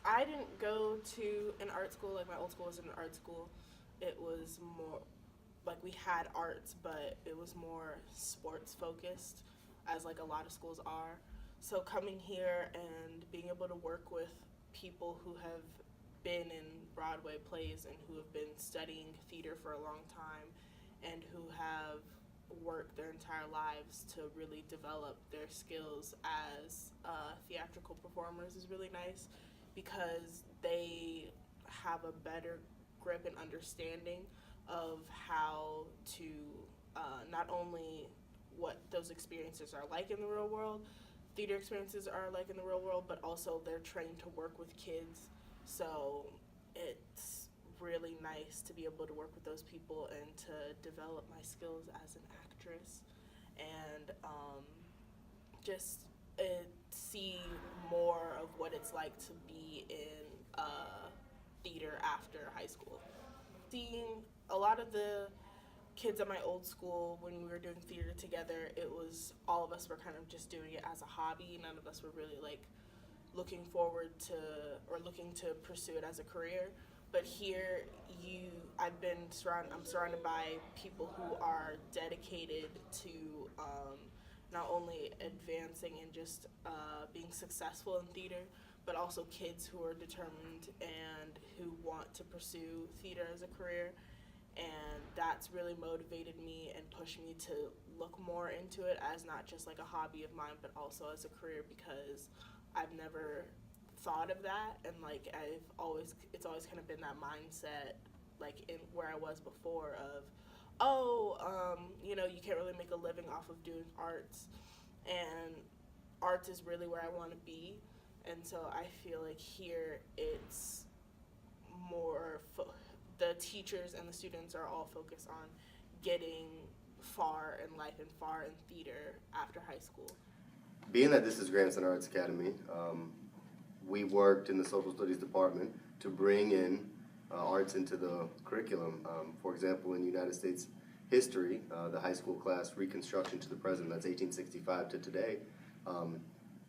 I didn't go to an art school. Like my old school was an art school. It was more like we had arts, but it was more sports focused, as like a lot of schools are. So coming here and being able to work with people who have been in Broadway plays and who have been studying theater for a long time and who have worked their entire lives to really develop their skills as theatrical performers is really nice because they have a better grip and understanding of how to not only what those experiences are like in the real world, theater experiences are like in the real world, but also they're trained to work with kids. So it's really nice to be able to work with those people and to develop my skills as an actress and just see more of what it's like to be in theater after high school. Seeing a lot of the kids at my old school when we were doing theater together, it was all of us were kind of just doing it as a hobby. None of us were really like looking forward to or looking to pursue it as a career. But here, I'm surrounded by people who are dedicated to not only advancing and just being successful in theater, but also kids who are determined and who want to pursue theater as a career. And that's really motivated me and pushed me to look more into it as not just like a hobby of mine, but also as a career because I've never thought of that, and like it's always kind of been that mindset like in where I was before of you can't really make a living off of doing arts, and arts is really where I want to be. And so I feel like here it's more the teachers and the students are all focused on getting far in life and far in theater after high school. Being that this is Grandson Arts Academy, we worked in the social studies department to bring in arts into the curriculum. For example, in United States history, the high school class Reconstruction to the Present, that's 1865 to today,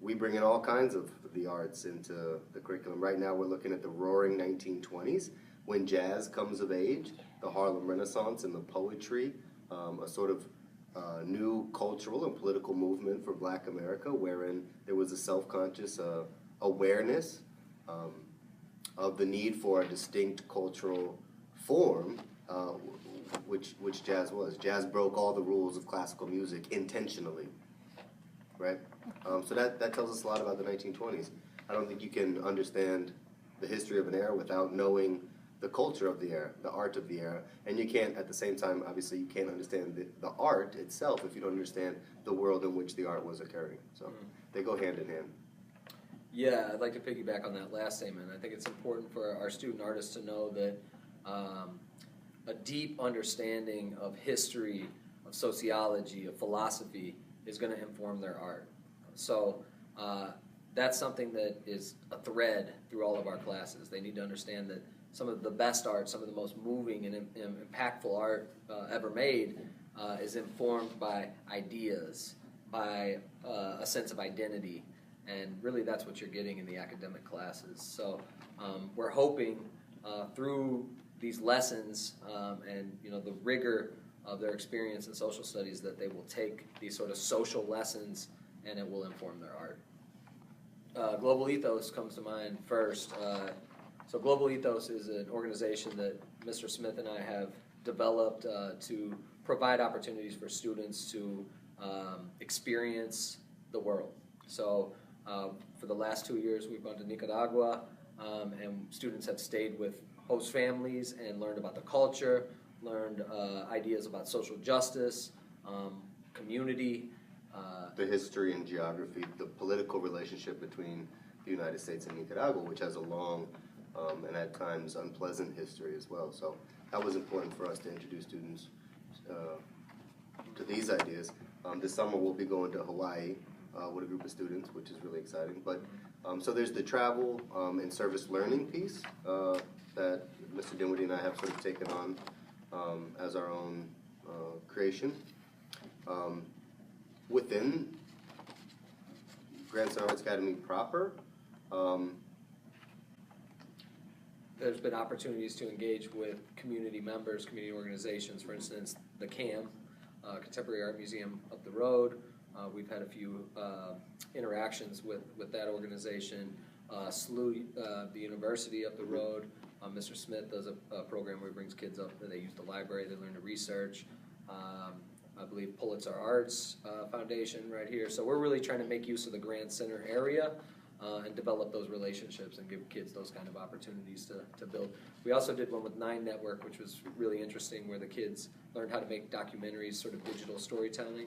we bring in all kinds of the arts into the curriculum. Right now we're looking at the roaring 1920s, when jazz comes of age, the Harlem Renaissance and the poetry, a sort of new cultural and political movement for Black America, wherein there was a self-conscious awareness of the need for a distinct cultural form, which jazz was. Jazz broke all the rules of classical music intentionally, right? So that tells us a lot about the 1920s. I don't think you can understand the history of an era without knowing the culture of the era, the art of the era, and you can't, at the same time, obviously, you can't understand the art itself if you don't understand the world in which the art was occurring. So they go hand in hand. Yeah, I'd like to piggyback on that last statement. I think it's important for our student artists to know that a deep understanding of history, of sociology, of philosophy is going to inform their art. So that's something that is a thread through all of our classes. They need to understand that some of the best art, some of the most moving and impactful art ever made is informed by ideas, by a sense of identity, and really that's what you're getting in the academic classes. So we're hoping through these lessons and the rigor of their experience in social studies that they will take these sort of social lessons and it will inform their art. Global Ethos comes to mind first. So Global Ethos is an organization that Mr. Smith and I have developed to provide opportunities for students to experience the world. So for the last 2 years, we've gone to Nicaragua, and students have stayed with host families and learned about the culture, learned ideas about social justice, community. The history and geography, the political relationship between the United States and Nicaragua, which has a long and at times unpleasant history as well. So that was important for us to introduce students to these ideas. This summer we'll be going to Hawaii with a group of students, which is really exciting. But so there's the travel and service learning piece that Mr. Dinwiddie and I have sort of taken on as our own creation. Within Grandson Arts Academy proper, there's been opportunities to engage with community members, community organizations. For instance, the CAM, Contemporary Art Museum up the road. We've had a few interactions with that organization. SLU, the university up the road. Mr. Smith does a program where he brings kids up, and they use the library, they learn to research. I believe Pulitzer Arts Foundation right here. So we're really trying to make use of the Grand Center area and develop those relationships and give kids those kind of opportunities to build. We also did one with Nine Network, which was really interesting, where the kids learned how to make documentaries, sort of digital storytelling,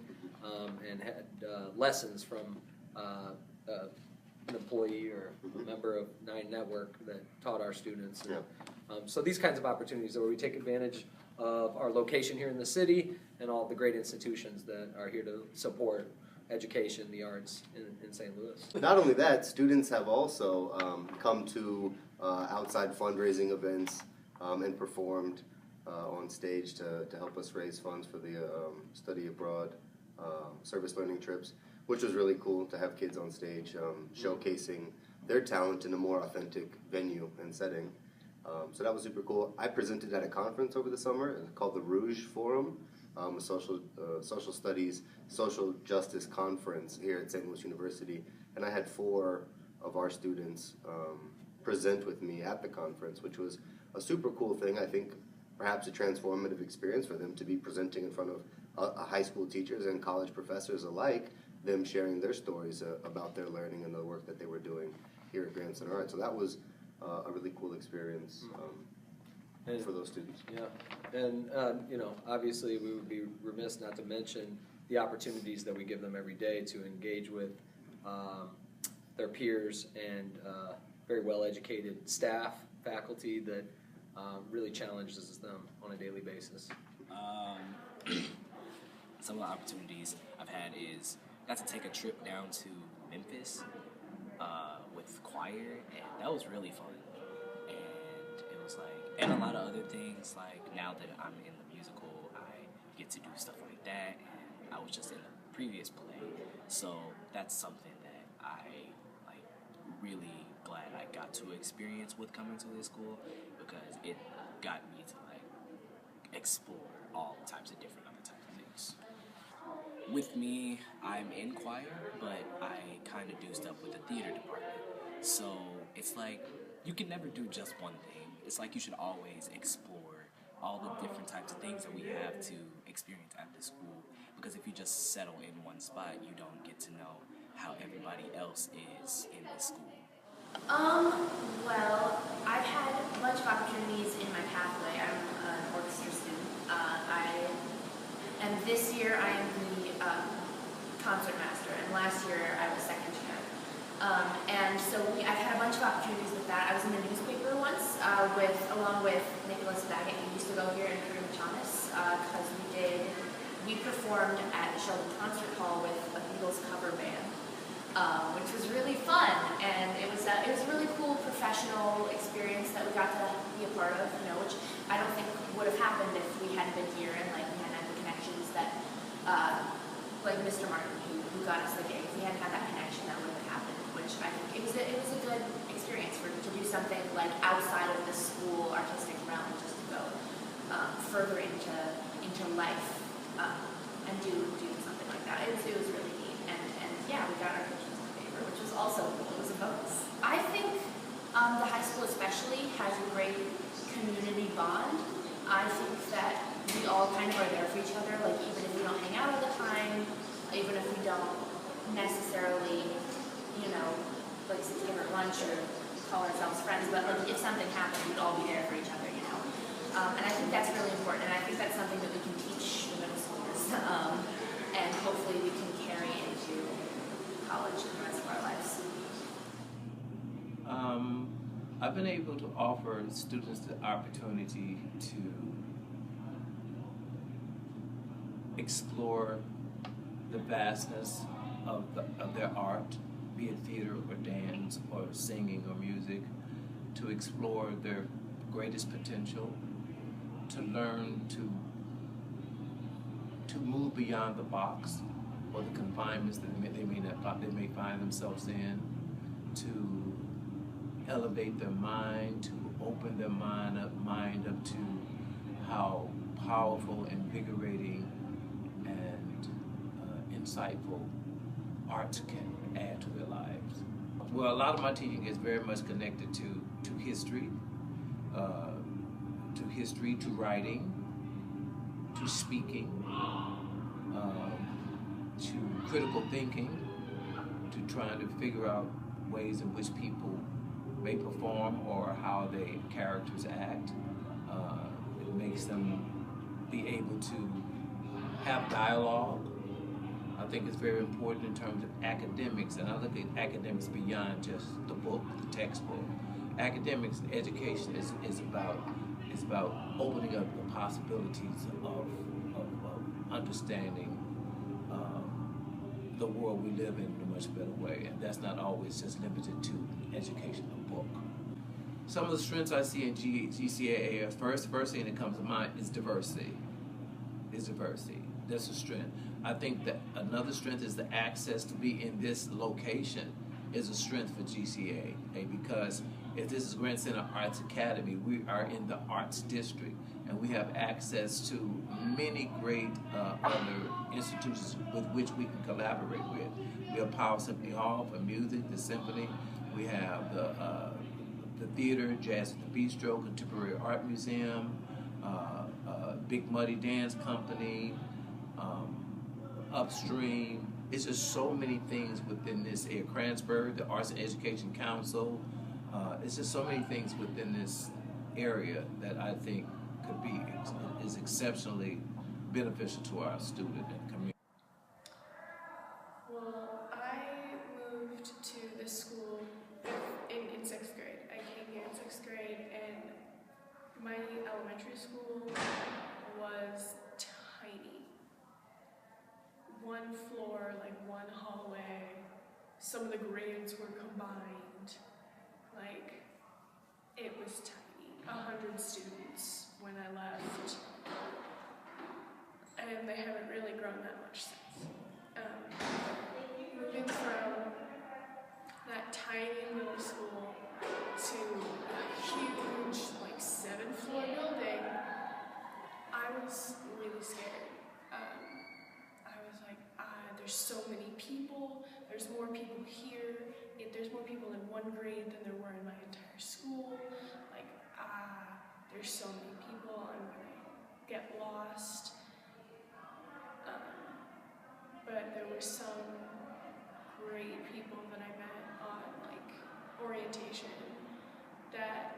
and had lessons from an employee or a member of Nine Network that taught our students. And, so these kinds of opportunities where we take advantage of our location here in the city and all the great institutions that are here to support education, the arts in St. Louis. Not only that, students have also come to outside fundraising events and performed on stage to help us raise funds for the study abroad service learning trips, which was really cool to have kids on stage showcasing their talent in a more authentic venue and setting. So that was super cool. I presented at a conference over the summer called the Rouge Forum, a social studies, social justice conference here at St. Louis University, and I had 4 of our students present with me at the conference, which was a super cool thing. I think perhaps a transformative experience for them to be presenting in front of high school teachers and college professors alike, them sharing their stories about their learning and the work that they were doing here at Grand Center Art. So that was a really cool experience for those students. Yeah, and obviously we would be remiss not to mention the opportunities that we give them every day to engage with their peers and very well-educated staff, faculty that really challenges them on a daily basis. Some of the opportunities I've had is got to take a trip down to Memphis with choir, and that was really fun. And it was and a lot of other things, like now that I'm in the musical, I get to do stuff like that, and I was just in the previous play, so that's something that I really glad I got to experience with coming to this school, because it got me to explore all types of different other types of things. With me, I'm in choir, but I kind of do stuff with the theater department. So it's you can never do just one thing. It's you should always explore all the different types of things that we have to experience at the school. Because if you just settle in one spot, you don't get to know how everybody else is in the school. Well, I've had a bunch of opportunities in my pathway. I'm an orchestra student. And this year I am the concert master, and last year I was second chair. And so I've had a bunch of opportunities with that. I was in the newspaper once, along with Nicholas Baggett, who used to go here, and Kareem Thomas, because we performed at the Sheldon Concert Hall with a Beatles cover band, which was really fun, and it was a really cool professional experience that we got to be a part of, which I don't think would have happened if we hadn't been here and we hadn't had the connections that, like Mr. Martin, who got us the gig. If we hadn't had that connection, that wouldn't have happened, which I think it was a good experience to do something outside of the school artistic realm, just to go further into life and do something like that. It was really neat, and yeah, we got our pictures in the paper, which was also cool. It was a bonus. I think the high school especially has a great community bond. I think that we all kind of are there for each other, even if we don't hang out all the time, even if we don't necessarily, sit together at lunch or call ourselves friends, but if something happened, we'd all be there for each other, and I think that's really important, and I think that's something that we can teach the middle schoolers, and hopefully we can carry into college and the rest of our lives. I've been able to offer students the opportunity to explore the vastness of their art, be it theater or dance or singing or music, to explore their greatest potential, to learn to move beyond the box or the confinements that they may find themselves in, to elevate their mind, to open their mind up to how powerful, invigorating, and insightful art can add to their lives. Well, a lot of my teaching is very much connected to history, to writing, to speaking, to critical thinking, to trying to figure out ways in which people may perform or how their characters act. It makes them be able to have dialogue. I think it's very important in terms of academics, and I look at academics beyond just the book, the textbook. Academics and education is about opening up the possibilities of understanding the world we live in a much better way, and that's not always just limited to educational book. Some of the strengths I see in GCAA are first thing that comes to mind is diversity. That's a strength. I think that another strength is the access to be in this location is a strength for GCAA, because if this is Grant Center Arts Academy, we are in the Arts District, and we have access to many great other institutions with which we can collaborate with. We have Powell Symphony Hall for music, the symphony. We have the theater, Jazz at the Bistro, Contemporary Art Museum, Big Muddy Dance Company, Upstream. It's just so many things within this area. Kransberg, the Arts and Education Council. It's just so many things within this area that I think could be is exceptionally beneficial to our student and community. Well, I moved to this school in 6th grade. I came here in 6th grade, and my elementary school was tiny. One floor, like one hallway. Some of the grades were combined. Like, it was tiny. 100 students when I left. And they haven't really grown that much since. Moving from that tiny little school to a huge, like 7-floor building, I was really scared. I was like, there's so many people, there's more people here, there's more people in one grade than there were in my entire school. Like, there's so many people, I'm gonna get lost. But there were some great people that I met on like orientation that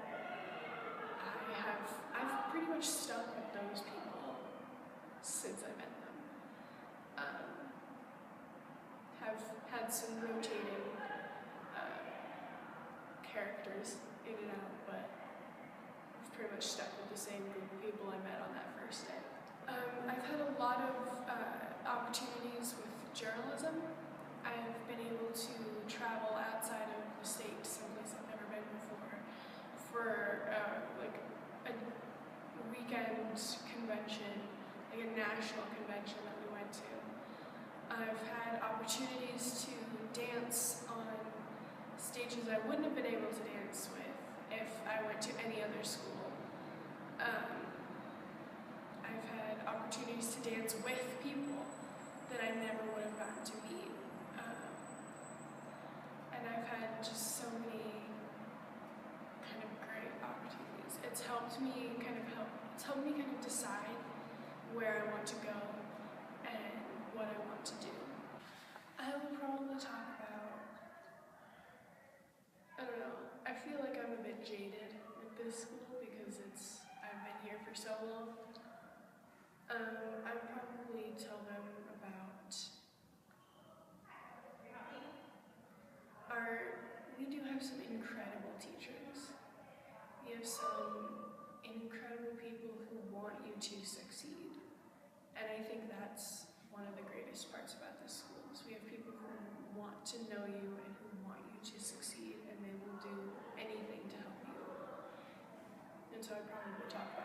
I've pretty much stuck with those people since I met them. Have had some rotating characters in and out, but I've pretty much stuck with the same group of people I met on that first day. I've had a lot of opportunities with journalism. I've been able to travel outside of the state, someplace I've never been before, for like a weekend convention, like a national convention that we went to. I've had opportunities to dance on stages I wouldn't have been able to dance with if I went to any other school. I've had opportunities to dance with people that I never would have gotten to meet. And I've had just so many kind of great opportunities. It's helped me kind of decide where I want to go and what I want to do. I will probably talk about, I don't know, I feel like I'm a bit jaded with this school because I've been here for so long. I'd probably tell them about we do have some incredible teachers. We have some incredible people who want you to succeed. And I think that's one of the greatest parts about this school is we have people who want to know you and who want you to succeed, and they will do anything to help you. And so I probably would talk